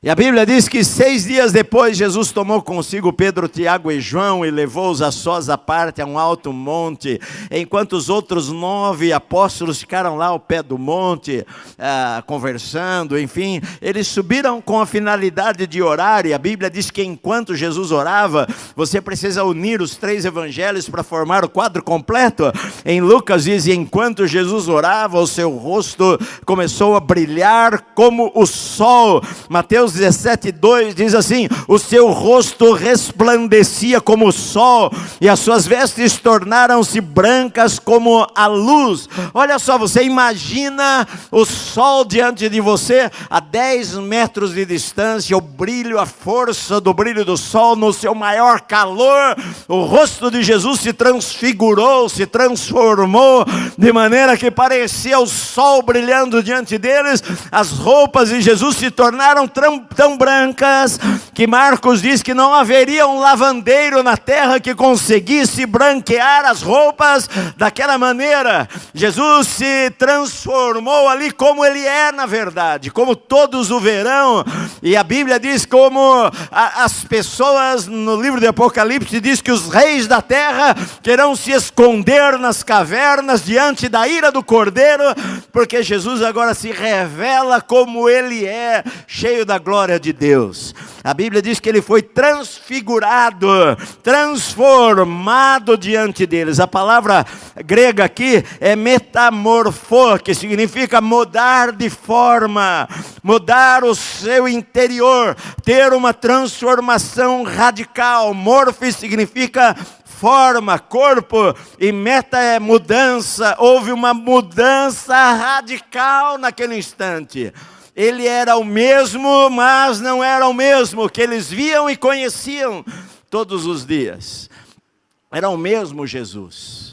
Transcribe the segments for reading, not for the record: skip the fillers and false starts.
E a Bíblia diz que 6 dias depois, Jesus tomou consigo Pedro, Tiago e João e levou-os a sós à parte a um alto monte, enquanto os outros 9 apóstolos ficaram lá ao pé do monte, conversando, enfim. Eles subiram com a finalidade de orar, e a Bíblia diz que enquanto Jesus orava, você precisa unir os 3 evangelhos para formar o quadro completo. Em Lucas diz, enquanto Jesus orava, o seu rosto começou a brilhar como o sol. Mateus 17:2 diz assim, o seu rosto resplandecia como o sol, e as suas vestes tornaram-se brancas como a luz. Olha só, você imagina o sol diante de você, a 10 metros de distância, o brilho, a força do brilho do sol no seu maior calor. O rosto de Jesus se transfigurou, se transformou, de maneira que parecia o sol brilhando diante deles. As roupas de Jesus se tornaram tão brancas que Marcos diz que não haveria um lavandeiro na terra que conseguisse branquear as roupas daquela maneira. Jesus se transformou ali como ele é na verdade, como todos o verão. E a Bíblia diz como as pessoas no livro de Apocalipse diz que os reis da terra querão se esconder nas cavernas diante da ira do Cordeiro, porque Jesus agora se revela como ele é, cheio da glória de Deus. A Bíblia diz que ele foi transfigurado, transformado diante deles. A palavra grega aqui é metamorfo, que significa mudar de forma, mudar o seu interior, ter uma transformação radical. Morfo significa forma, corpo, e meta é mudança. Houve uma mudança radical naquele instante. Ele era o mesmo, mas não era o mesmo que eles viam e conheciam todos os dias. Era o mesmo Jesus.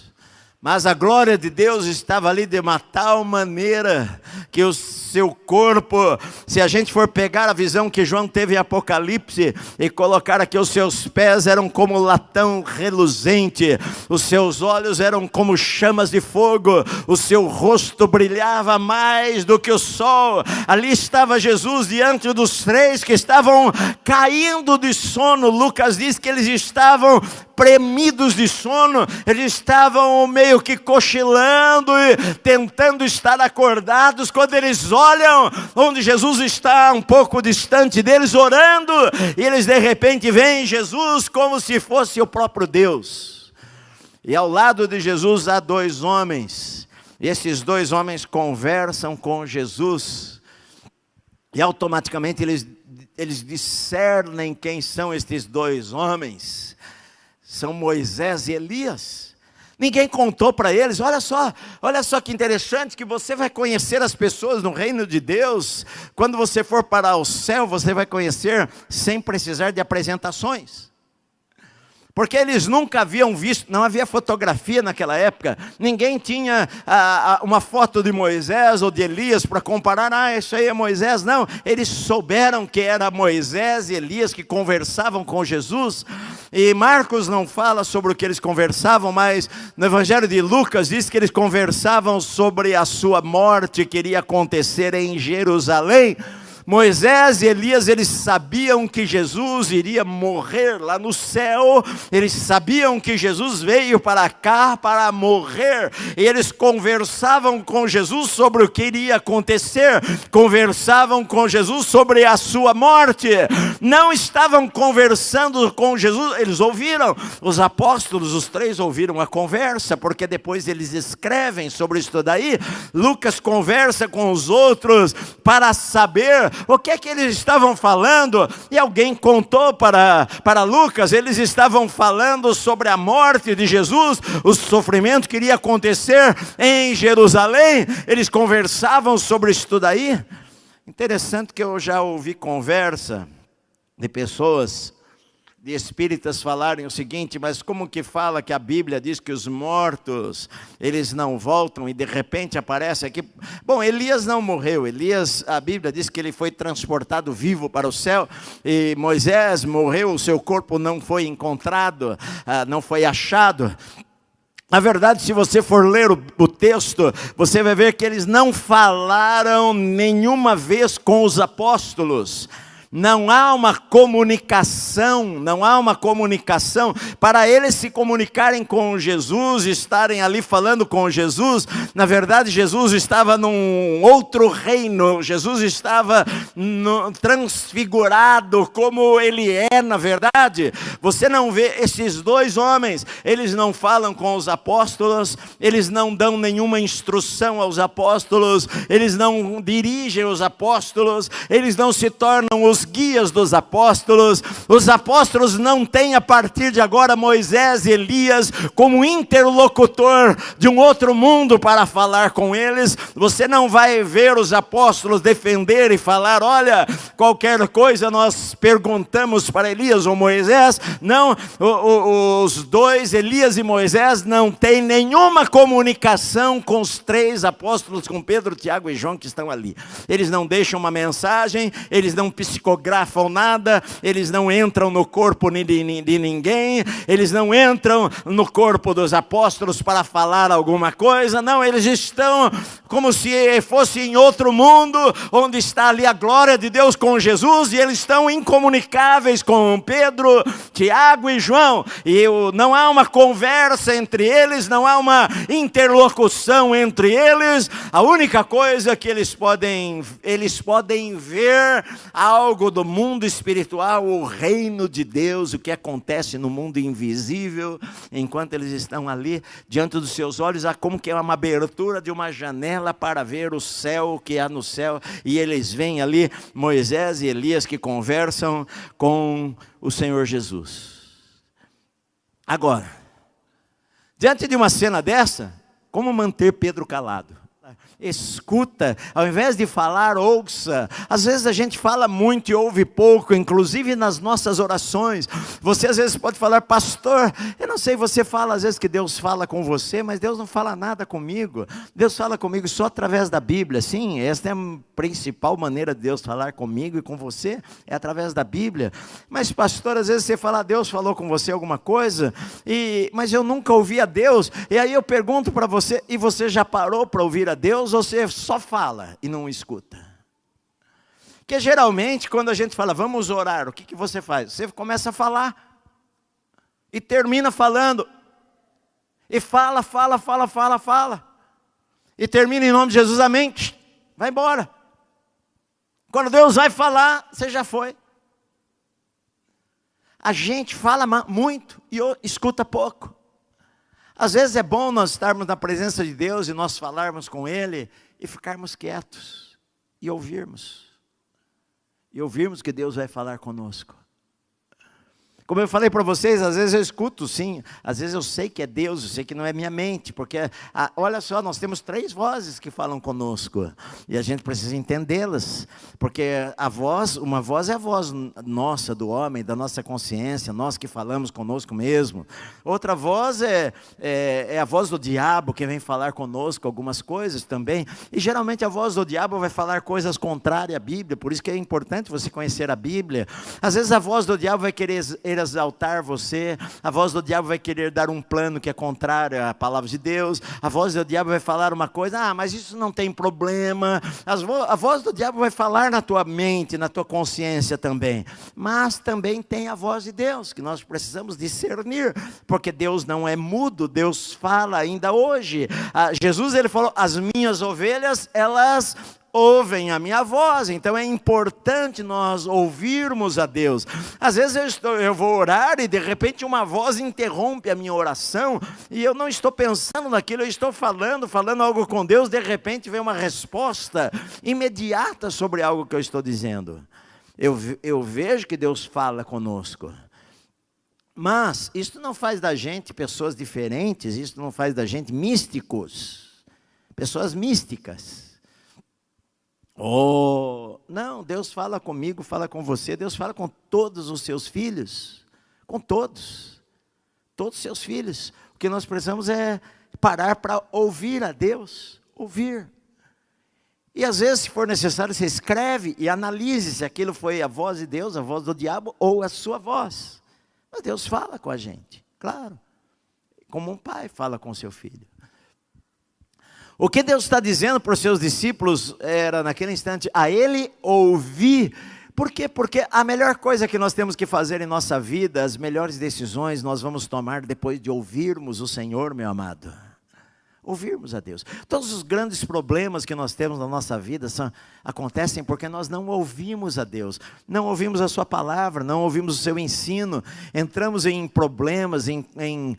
Mas a glória de Deus estava ali de uma tal maneira que o seu corpo, se a gente for pegar a visão que João teve em Apocalipse e colocar aqui, os seus pés eram como latão reluzente, os seus olhos eram como chamas de fogo, o seu rosto brilhava mais do que o sol. Ali estava Jesus diante dos 3 que estavam caindo de sono. Lucas diz que eles estavam premidos de sono, eles estavam meio que cochilando e tentando estar acordados, quando eles olham onde Jesus está, um pouco distante deles, orando, e eles de repente veem Jesus como se fosse o próprio Deus. E ao lado de Jesus há 2 homens, e esses 2 homens conversam com Jesus, e automaticamente eles discernem quem são estes 2 homens. São Moisés e Elias. Ninguém contou para eles. Olha só que interessante, que você vai conhecer as pessoas no reino de Deus. Quando você for para o céu, você vai conhecer sem precisar de apresentações. Porque eles nunca haviam visto, não havia fotografia naquela época, ninguém tinha uma foto de Moisés ou de Elias para comparar, isso aí é Moisés, não. Eles souberam que era Moisés e Elias que conversavam com Jesus, e Marcos não fala sobre o que eles conversavam, mas no Evangelho de Lucas diz que eles conversavam sobre a sua morte que iria acontecer em Jerusalém. Moisés e Elias, eles sabiam que Jesus iria morrer lá no céu, eles sabiam que Jesus veio para cá para morrer, e eles conversavam com Jesus sobre o que iria acontecer, conversavam com Jesus sobre a sua morte, não estavam conversando com Jesus, eles ouviram, os apóstolos, os 3 ouviram a conversa, porque depois eles escrevem sobre isso daí. Lucas conversa com os outros para saber o que é que eles estavam falando, e alguém contou para Lucas. Eles estavam falando sobre a morte de Jesus, o sofrimento que iria acontecer em Jerusalém. Eles conversavam sobre isso daí. Interessante que eu já ouvi conversa de pessoas, de espíritas, falarem o seguinte: mas como que fala que a Bíblia diz que os mortos, eles não voltam, e de repente aparece aqui? Bom, Elias não morreu. Elias, a Bíblia diz que ele foi transportado vivo para o céu, e Moisés morreu, o seu corpo não foi encontrado, não foi achado. Na verdade, se você for ler o texto, você vai ver que eles não falaram nenhuma vez com os apóstolos. Não há uma comunicação, não há uma comunicação para eles se comunicarem com Jesus, estarem ali falando com Jesus. Na verdade, Jesus estava num outro reino, Jesus estava transfigurado como ele é, na verdade. Você não vê esses dois homens, eles não falam com os apóstolos, eles não dão nenhuma instrução aos apóstolos, eles não dirigem os apóstolos, eles não se tornam os guias dos apóstolos. Os apóstolos não têm a partir de agora Moisés e Elias como interlocutor de um outro mundo para falar com eles. Você não vai ver os apóstolos defender e falar: olha, qualquer coisa nós perguntamos para Elias ou Moisés. Não, os dois, Elias e Moisés, não têm nenhuma comunicação com os três apóstolos, com Pedro, Tiago e João, que estão ali. Eles não deixam uma mensagem, eles não psicografam nada, eles não entram no corpo de ninguém, eles não entram no corpo dos apóstolos para falar alguma coisa. Não, eles estão como se fosse em outro mundo, onde está ali a glória de Deus com Jesus, e eles estão incomunicáveis com Pedro, Tiago e João, e não há uma conversa entre eles, não há uma interlocução entre eles. A única coisa que eles podem ver algo do mundo espiritual, o reino de Deus, o que acontece no mundo invisível, enquanto eles estão ali, diante dos seus olhos, há como que é uma abertura de uma janela para ver o céu que há no céu, e eles veem ali Moisés e Elias que conversam com o Senhor Jesus. Agora, diante de uma cena dessa, como manter Pedro calado? Escuta, ao invés de falar, ouça. Às vezes a gente fala muito e ouve pouco, inclusive nas nossas orações. Você às vezes pode falar: pastor, eu não sei, você fala às vezes que Deus fala com você, mas Deus não fala nada comigo. Deus fala comigo só através da Bíblia. Sim, essa é a principal maneira de Deus falar comigo e com você, é através da Bíblia. Mas pastor, às vezes você fala: Deus falou com você alguma coisa, mas eu nunca ouvi a Deus. E aí eu pergunto para você: e você já parou para ouvir a Deus? Ou você só fala e não escuta? Porque geralmente quando a gente fala: vamos orar, o que você faz? Você começa a falar e termina falando, e fala, e termina em nome de Jesus, amém, vai embora. Quando Deus vai falar, você já foi. A gente fala muito e escuta pouco. Às vezes é bom nós estarmos na presença de Deus e nós falarmos com Ele e ficarmos quietos e ouvirmos. E ouvirmos que Deus vai falar conosco. Como eu falei para vocês, às vezes eu escuto sim, às vezes eu sei que é Deus, eu sei que não é minha mente, porque olha só, nós temos 3 vozes que falam conosco, e a gente precisa entendê-las, porque uma voz é a voz nossa, do homem, da nossa consciência, nós que falamos conosco mesmo. Outra voz é a voz do diabo, que vem falar conosco algumas coisas também, e geralmente a voz do diabo vai falar coisas contrárias à Bíblia, por isso que é importante você conhecer a Bíblia. Às vezes a voz do diabo vai querer exaltar você, a voz do diabo vai querer dar um plano que é contrário à palavra de Deus, a voz do diabo vai falar uma coisa: mas isso não tem problema. A voz do diabo vai falar na tua mente, na tua consciência também, mas também tem a voz de Deus, que nós precisamos discernir, porque Deus não é mudo, Deus fala ainda hoje. Jesus, ele falou: as minhas ovelhas, elas ouvem a minha voz. Então é importante nós ouvirmos a Deus. Às vezes eu vou orar e de repente uma voz interrompe a minha oração, e eu não estou pensando naquilo, eu estou falando algo com Deus, de repente vem uma resposta imediata sobre algo que eu estou dizendo. Eu vejo que Deus fala conosco. Mas isso não faz da gente pessoas diferentes, isso não faz da gente místicos, pessoas místicas. Não, Deus fala comigo, fala com você, Deus fala com todos os seus filhos, com todos os seus filhos. O que nós precisamos é parar para ouvir a Deus, ouvir. E às vezes, se for necessário, você escreve e analise se aquilo foi a voz de Deus, a voz do diabo ou a sua voz. Mas Deus fala com a gente, claro, como um pai fala com o seu filho. O que Deus está dizendo para os seus discípulos era, naquele instante, a Ele ouvir Por quê? Porque a melhor coisa que nós temos que fazer em nossa vida, as melhores decisões nós vamos tomar depois de ouvirmos o Senhor, meu amado. Ouvirmos a Deus. Todos os grandes problemas que nós temos na nossa vida acontecem porque nós não ouvimos a Deus, não ouvimos a sua palavra, não ouvimos o seu ensino, entramos em problemas, em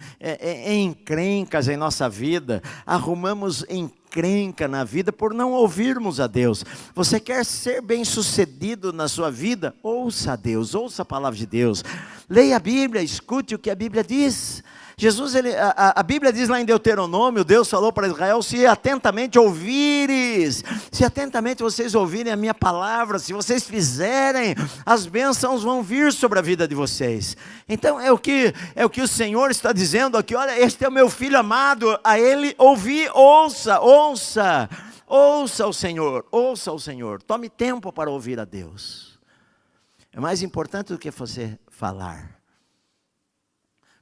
encrencas em nossa vida, arrumamos encrenca na vida por não ouvirmos a Deus. Você quer ser bem sucedido na sua vida? Ouça a Deus, ouça a palavra de Deus, leia a Bíblia, escute o que a Bíblia diz. Jesus, a Bíblia diz lá em Deuteronômio, Deus falou para Israel: se atentamente ouvires, se atentamente vocês ouvirem a minha palavra, se vocês fizerem, as bênçãos vão vir sobre a vida de vocês. Então é o que o Senhor está dizendo aqui: olha, este é o meu filho amado, a ele ouvi, ouça o Senhor, ouça o Senhor, tome tempo para ouvir a Deus. É mais importante do que você falar.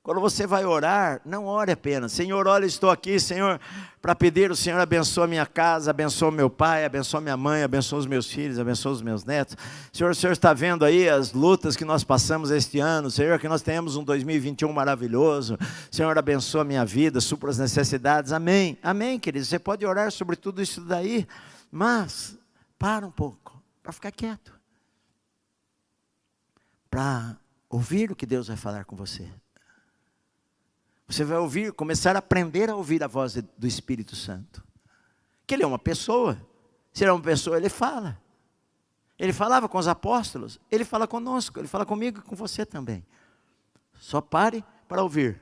Quando você vai orar, não ore apenas: Senhor, olha, estou aqui, Senhor, para pedir, o Senhor abençoa a minha casa, abençoa meu pai, abençoa minha mãe, abençoa os meus filhos, abençoa os meus netos. Senhor, o Senhor está vendo aí as lutas que nós passamos este ano, Senhor, que nós tenhamos um 2021 maravilhoso. Senhor, abençoa a minha vida, supra as necessidades. Amém, amém, querido. Você pode orar sobre tudo isso daí, mas para um pouco, para ficar quieto, para ouvir o que Deus vai falar com você. Você vai ouvir, começar a aprender a ouvir a voz do Espírito Santo. Que Ele é uma pessoa. Se Ele é uma pessoa, Ele fala. Ele falava com os apóstolos, Ele fala conosco, Ele fala comigo e com você também. Só pare para ouvir.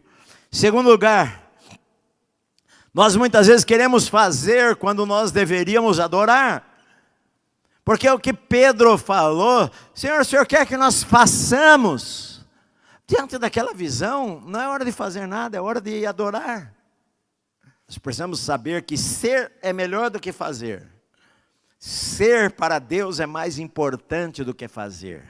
Segundo lugar, nós muitas vezes queremos fazer quando nós deveríamos adorar. Porque é o que Pedro falou: Senhor, o Senhor quer que nós façamos. Diante daquela visão, não é hora de fazer nada, é hora de adorar. Nós precisamos saber que ser é melhor do que fazer. Ser para Deus é mais importante do que fazer.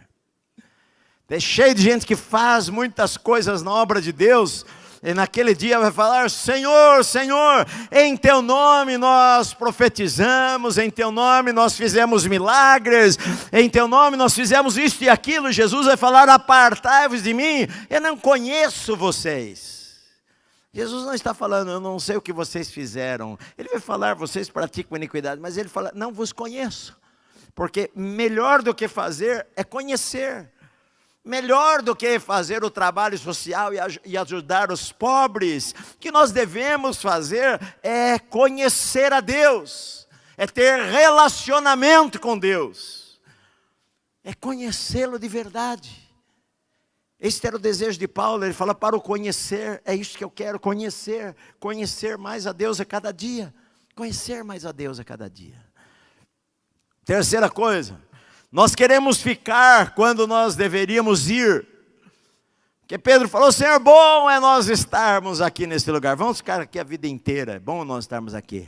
Tem cheio de gente que faz muitas coisas na obra de Deus, e naquele dia vai falar: Senhor, Senhor, em Teu nome nós profetizamos, em Teu nome nós fizemos milagres, em Teu nome nós fizemos isto e aquilo. Jesus vai falar: apartai-vos de mim, eu não conheço vocês. Jesus não está falando: eu não sei o que vocês fizeram. Ele vai falar: vocês praticam iniquidade, mas Ele fala: não vos conheço. Porque melhor do que fazer é conhecer. Melhor do que fazer o trabalho social e ajudar os pobres, que nós devemos fazer é conhecer a Deus, é ter relacionamento com Deus, é conhecê-lo de verdade. Este era o desejo de Paulo. Ele fala: para o conhecer, é isso que eu quero, conhecer mais a Deus a cada dia, conhecer mais a Deus a cada dia. Terceira coisa, nós queremos ficar quando nós deveríamos ir. Porque Pedro falou: Senhor, bom é nós estarmos aqui nesse lugar. Vamos ficar aqui a vida inteira, é bom nós estarmos aqui.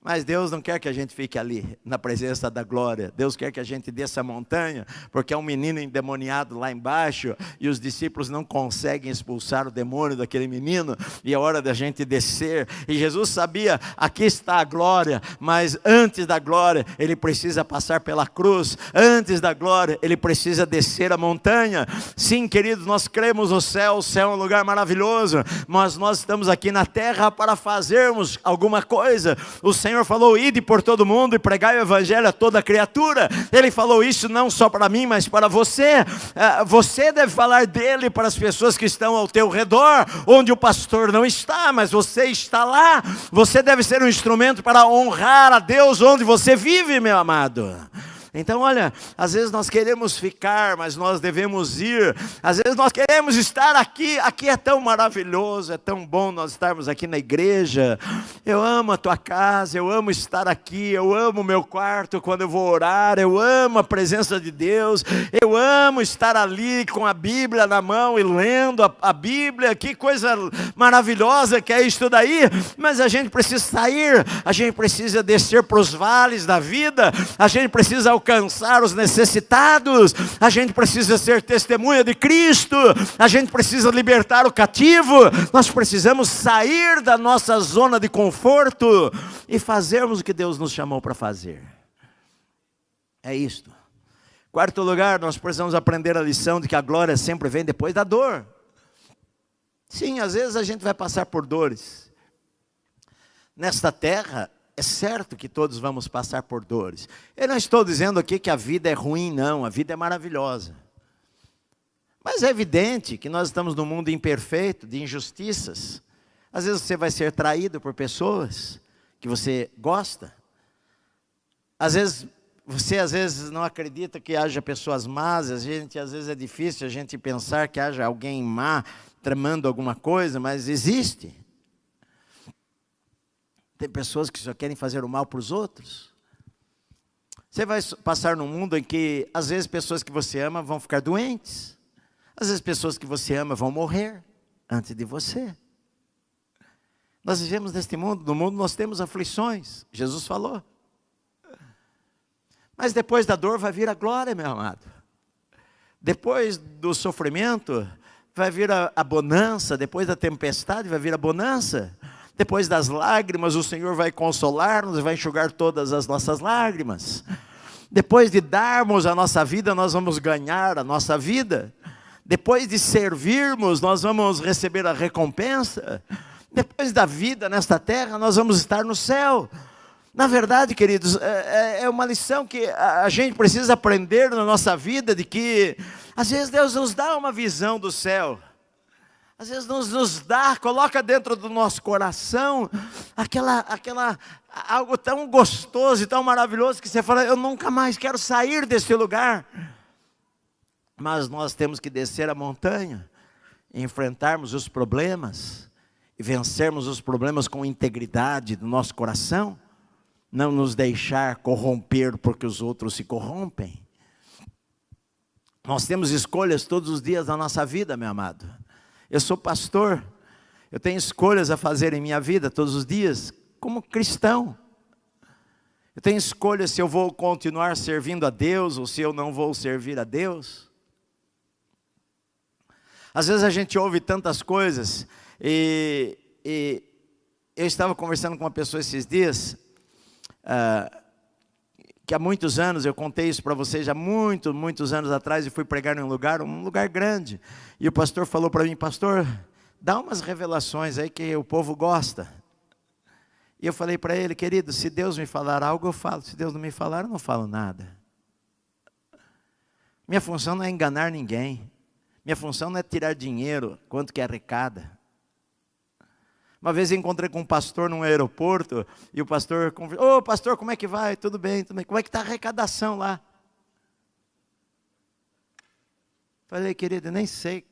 Mas Deus não quer que a gente fique ali, na presença da glória. Deus quer que a gente desça a montanha, porque é um menino endemoniado lá embaixo, e os discípulos não conseguem expulsar o demônio daquele menino, e é hora da gente descer. E Jesus sabia: aqui está a glória, mas antes da glória, Ele precisa passar pela cruz. Antes da glória, Ele precisa descer a montanha. Sim, queridos, nós cremos no céu. O céu é um lugar maravilhoso, mas nós estamos aqui na terra para fazermos alguma coisa. O Senhor falou: ide por todo mundo e pregai o evangelho a toda criatura. Ele falou isso não só para mim, mas para você. Você deve falar dele para as pessoas que estão ao teu redor, onde o pastor não está, mas você está lá. Você deve ser um instrumento para honrar a Deus onde você vive, meu amado. Então olha, às vezes nós queremos ficar, mas nós devemos ir. Às vezes nós queremos estar aqui. Aqui é tão maravilhoso, é tão bom nós estarmos aqui na igreja. Eu amo a tua casa, eu amo estar aqui, eu amo o meu quarto quando eu vou orar, eu amo a presença de Deus, eu amo estar ali com a Bíblia na mão e lendo a Bíblia. Que coisa maravilhosa que é isso daí. Mas a gente precisa sair, a gente precisa descer para os vales da vida, a gente precisa alcançar os necessitados, a gente precisa ser testemunha de Cristo, a gente precisa libertar o cativo. Nós precisamos sair da nossa zona de conforto e fazermos o que Deus nos chamou para fazer. É isto. Quarto lugar, nós precisamos aprender a lição de que a glória sempre vem depois da dor. Sim, às vezes a gente vai passar por dores. Nesta terra, é certo que todos vamos passar por dores. Eu não estou dizendo aqui que a vida é ruim, não. A vida é maravilhosa. Mas é evidente que nós estamos num mundo imperfeito, de injustiças. Às vezes você vai ser traído por pessoas que você gosta. Às vezes, você não acredita que haja pessoas más. Às vezes é difícil a gente pensar que haja alguém má tramando alguma coisa, mas existe. Tem pessoas que só querem fazer o mal para os outros. Você vai passar num mundo em que, às vezes, pessoas que você ama vão ficar doentes. Às vezes, pessoas que você ama vão morrer antes de você. Nós vivemos neste mundo, no mundo nós temos aflições, Jesus falou. Mas depois da dor vai vir a glória, meu amado. Depois do sofrimento vai vir a bonança, depois da tempestade vai vir a bonança. Depois das lágrimas, o Senhor vai consolar-nos e vai enxugar todas as nossas lágrimas. Depois de darmos a nossa vida, nós vamos ganhar a nossa vida. Depois de servirmos, nós vamos receber a recompensa. Depois da vida nesta terra, nós vamos estar no céu. Na verdade, queridos, é uma lição que a gente precisa aprender na nossa vida, de que, às vezes, Deus nos dá uma visão do céu. Às vezes nos dá, coloca dentro do nosso coração algo tão gostoso e tão maravilhoso que você fala, eu nunca mais quero sair desse lugar. Mas nós temos que descer a montanha, enfrentarmos os problemas e vencermos os problemas com integridade do nosso coração, não nos deixar corromper porque os outros se corrompem. Nós temos escolhas todos os dias da nossa vida, meu amado. Eu sou pastor, eu tenho escolhas a fazer em minha vida todos os dias, como cristão. Eu tenho escolhas se eu vou continuar servindo a Deus ou se eu não vou servir a Deus. Às vezes a gente ouve tantas coisas, e eu estava conversando com uma pessoa esses dias, que há muitos anos, eu contei isso para vocês, há muitos anos atrás, eu fui pregar em um lugar grande, e o pastor falou para mim, pastor, dá umas revelações aí que o povo gosta. E eu falei para ele, querido, se Deus me falar algo, eu falo, se Deus não me falar, eu não falo nada. Minha função não é enganar ninguém, minha função não é tirar dinheiro, quanto que arrecada. Uma vez eu encontrei com um pastor num aeroporto, e o pastor conversou, pastor, como é que vai? Tudo bem, tudo bem. Como é que está a arrecadação lá? Falei, querido, eu nem sei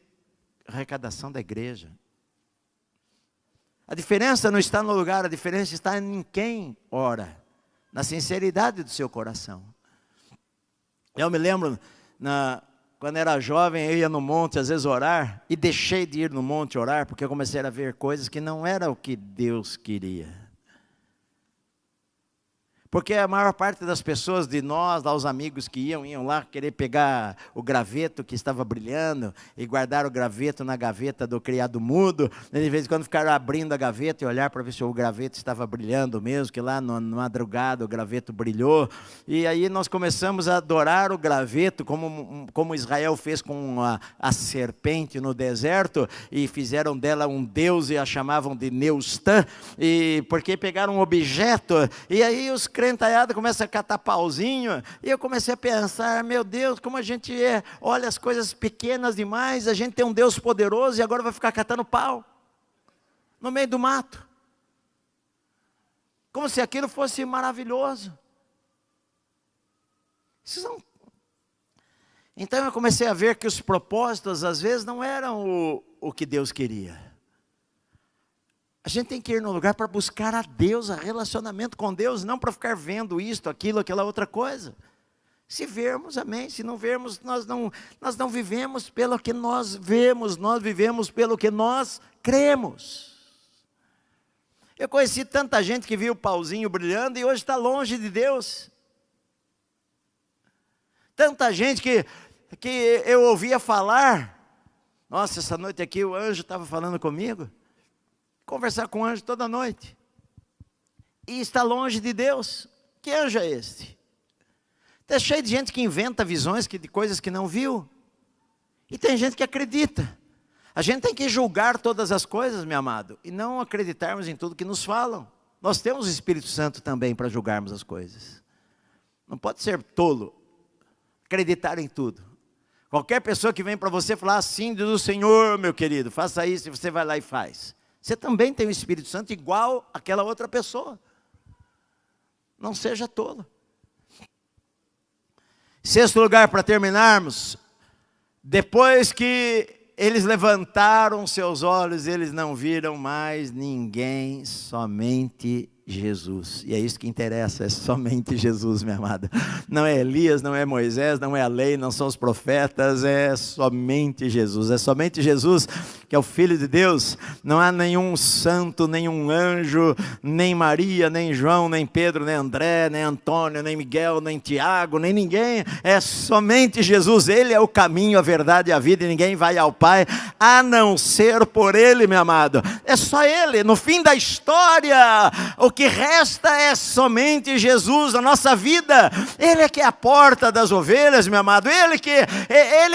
a arrecadação da igreja. A diferença não está no lugar, a diferença está em quem ora, na sinceridade do seu coração. Eu me lembro, quando era jovem, eu ia no monte às vezes orar, e deixei de ir no monte orar, porque eu comecei a ver coisas que não era o que Deus queria. Porque a maior parte das pessoas de nós, lá os amigos que iam lá querer pegar o graveto que estava brilhando e guardar o graveto na gaveta do criado mudo. De vez em quando ficaram abrindo a gaveta e olhar para ver se o graveto estava brilhando mesmo, que lá na madrugada o graveto brilhou. E aí nós começamos a adorar o graveto, como Israel fez com a serpente no deserto, e fizeram dela um deus e a chamavam de Neustã, porque pegaram um objeto, e aí os crentaiada começa a catar pauzinho, e eu comecei a pensar, meu Deus, como a gente olha as coisas pequenas demais, a gente tem um Deus poderoso e agora vai ficar catando pau, no meio do mato, como se aquilo fosse maravilhoso. Então eu comecei a ver que os propósitos às vezes não eram o que Deus queria. A gente tem que ir no lugar para buscar a Deus, a relacionamento com Deus, não para ficar vendo isto, aquilo, aquela outra coisa. Se vermos, amém. Se não vermos, nós não vivemos pelo que nós vemos, nós vivemos pelo que nós cremos. Eu conheci tanta gente que viu o pauzinho brilhando e hoje está longe de Deus. Tanta gente que eu ouvia falar, nossa, essa noite aqui o anjo estava falando comigo. Conversar com o anjo toda noite, e está longe de Deus. Que anjo é este? Está cheio de gente que inventa visões de coisas que não viu. E tem gente que acredita. A gente tem que julgar todas as coisas, meu amado, e não acreditarmos em tudo que nos falam. Nós temos o Espírito Santo também para julgarmos as coisas. Não pode ser tolo acreditar em tudo. Qualquer pessoa que vem para você falar assim do Senhor, meu querido, faça isso, e você vai lá e faz. Você também tem o Espírito Santo igual àquela outra pessoa. Não seja tolo. Sexto lugar, para terminarmos, depois que eles levantaram seus olhos, eles não viram mais ninguém, somente Jesus. E é isso que interessa, é somente Jesus, minha amada. Não é Elias, não é Moisés, não é a lei, não são os profetas, é somente Jesus. É somente Jesus que é o Filho de Deus. Não há nenhum santo, nenhum anjo, nem Maria, nem João, nem Pedro, nem André, nem Antônio, nem Miguel, nem Tiago, nem ninguém. É somente Jesus. Ele é o caminho, a verdade e a vida, e ninguém vai ao Pai a não ser por Ele, meu amado. É só Ele. No fim da história, o que resta é somente Jesus, a nossa vida. Ele é que é a porta das ovelhas, meu amado. Ele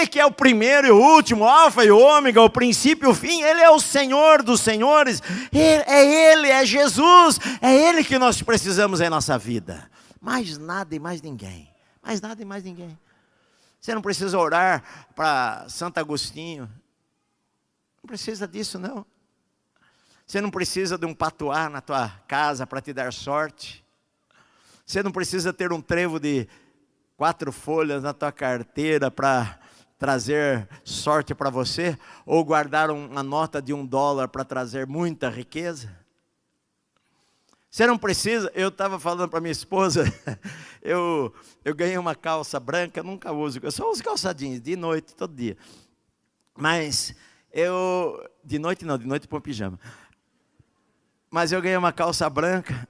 que é o primeiro e o último, o alfa e o ômega, o princípio e o fim. Ele é o Senhor dos senhores. Ele é Jesus. É Ele que nós precisamos em nossa vida. Mais nada e mais ninguém. Mais nada e mais ninguém. Você não precisa orar para Santo Agostinho. Não precisa disso, não. Você não precisa de um patuá na tua casa para te dar sorte. Você não precisa ter um trevo de 4 folhas na tua carteira para trazer sorte para você, ou guardar uma nota de $1 para trazer muita riqueza. Você não precisa, eu estava falando para minha esposa, eu ganhei uma calça branca, nunca uso, eu só uso calça jeans, de noite, todo dia. Mas de noite põe pijama. Mas eu ganhei uma calça branca,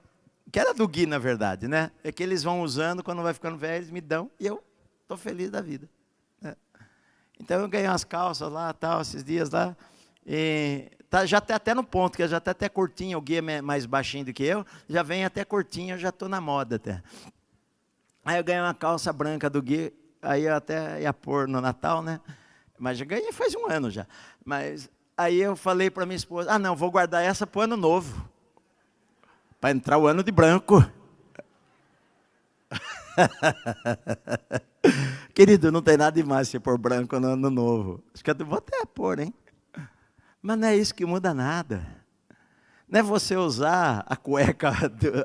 que era do Gui, na verdade, né? É que eles vão usando, quando vai ficando velho, eles me dão, e eu estou feliz da vida. Né? Então eu ganhei umas calças lá, tal, esses dias lá, e já está até no ponto, que já está até curtinho, o Gui é mais baixinho do que eu, já vem até curtinho, eu já estou na moda até. Aí eu ganhei uma calça branca do Gui, aí eu até ia pôr no Natal, né? Mas já ganhei faz 1 ano já. Mas aí eu falei para minha esposa, não, vou guardar essa para o ano novo, para entrar o ano de branco. Querido, não tem nada demais se pôr branco no ano novo. Acho que eu vou até pôr, hein? Mas não é isso que muda nada. Não é você usar a cueca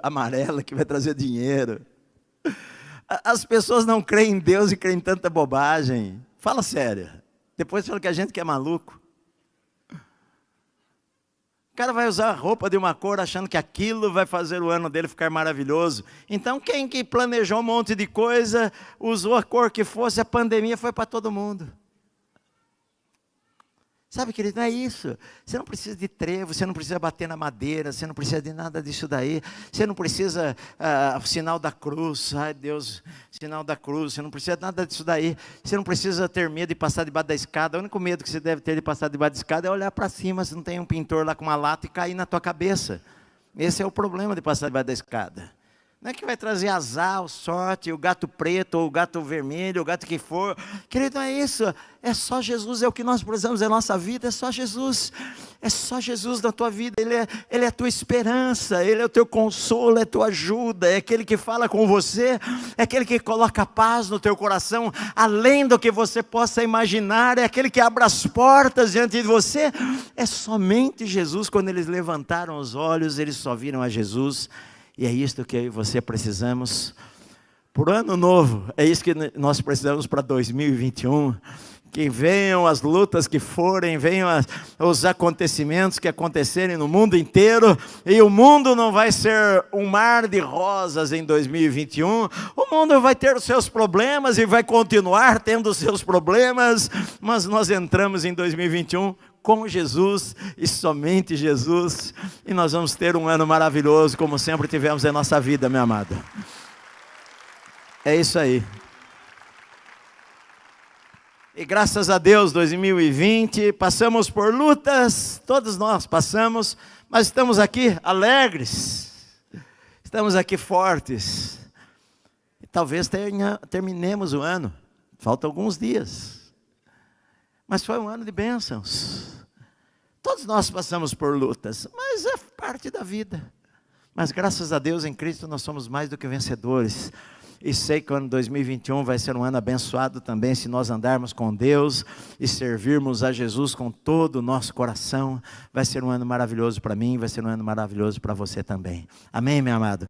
amarela que vai trazer dinheiro. As pessoas não creem em Deus e creem em tanta bobagem. Fala sério. Depois fala que a gente que é maluco. O cara vai usar a roupa de uma cor achando que aquilo vai fazer o ano dele ficar maravilhoso. Então quem que planejou um monte de coisa, usou a cor que fosse, a pandemia foi para todo mundo. Sabe, querido, não é isso. Você não precisa de trevo, você não precisa bater na madeira, você não precisa de nada disso daí. Você não precisa sinal da cruz, ai Deus, sinal da cruz, você não precisa de nada disso daí. Você não precisa ter medo de passar debaixo da escada. O único medo que você deve ter de passar debaixo da escada é olhar para cima, se não tem um pintor lá com uma lata e cair na tua cabeça. Esse é o problema de passar debaixo da escada. Não é que vai trazer azar, sorte, o gato preto, ou o gato vermelho, o gato que for. Querido, não é isso. É só Jesus, é o que nós precisamos, é a nossa vida, é só Jesus. É só Jesus na tua vida, Ele é a tua esperança, Ele é o teu consolo, é a tua ajuda, é aquele que fala com você, é aquele que coloca paz no teu coração, além do que você possa imaginar, é aquele que abre as portas diante de você. É somente Jesus. Quando eles levantaram os olhos, eles só viram a Jesus. E é isto que eu e você precisamos por ano novo. É isso que nós precisamos para 2021. Que venham as lutas que forem, venham os acontecimentos que acontecerem no mundo inteiro. E o mundo não vai ser um mar de rosas em 2021. O mundo vai ter os seus problemas e vai continuar tendo os seus problemas. Mas nós entramos em 2021 com Jesus e somente Jesus, e nós vamos ter um ano maravilhoso, como sempre tivemos em nossa vida, meu amado. É isso aí. E graças a Deus, 2020, passamos por lutas, todos nós passamos, mas estamos aqui alegres, estamos aqui fortes. Talvez terminemos o ano, faltam alguns dias. Mas foi um ano de bênçãos. Todos nós passamos por lutas, mas é parte da vida. Mas graças a Deus em Cristo nós somos mais do que vencedores. E sei que o ano 2021 vai ser um ano abençoado também, se nós andarmos com Deus e servirmos a Jesus com todo o nosso coração. Vai ser um ano maravilhoso para mim, vai ser um ano maravilhoso para você também. Amém, meu amado?